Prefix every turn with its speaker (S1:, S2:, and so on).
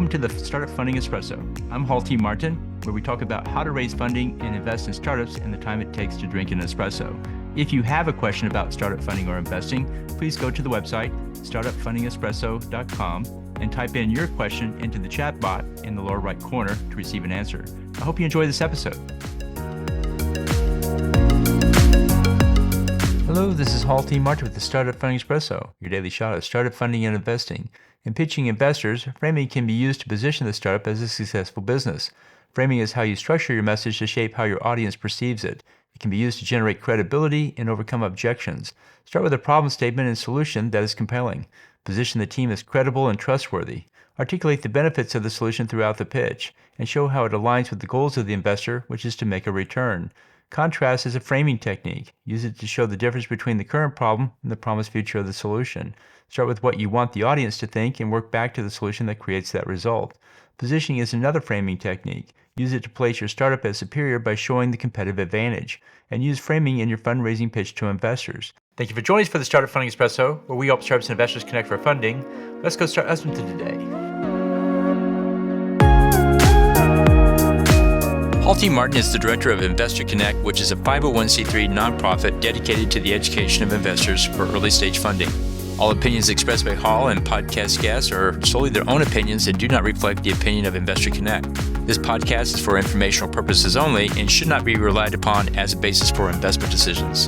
S1: Welcome to the Startup Funding Espresso. I'm Hall T. Martin, where we talk about how to raise funding and invest in startups and the time it takes to drink an espresso. If you have a question about startup funding or investing, please go to the website, startupfundingespresso.com, and type in your question into the chat bot in the lower right corner to receive an answer. I hope you enjoy this episode. Hello, this is Hall T. Martin with the Startup Funding Espresso, your daily shot of startup funding and investing. In pitching investors, framing can be used to position the startup as a successful business. Framing is how you structure your message to shape how your audience perceives it. It can be used to generate credibility and overcome objections. Start with a problem statement and solution that is compelling. Position the team as credible and trustworthy. Articulate the benefits of the solution throughout the pitch, and show how it aligns with the goals of the investor, which is to make a return. Contrast is a framing technique. Use it to show the difference between the current problem and the promised future of the solution. Start with what you want the audience to think and work back to the solution that creates that result. Positioning is another framing technique. Use it to place your startup as superior by showing the competitive advantage. And use framing in your fundraising pitch to investors. Thank you for joining us for the Startup Funding Espresso, where we help startups and investors connect for funding. Let's go start listening to today. Hall T. Martin is the director of Investor Connect, which is a 501c3 nonprofit dedicated to the education of investors for early stage funding. All opinions expressed by Hall and podcast guests are solely their own opinions and do not reflect the opinion of Investor Connect. This podcast is for informational purposes only and should not be relied upon as a basis for investment decisions.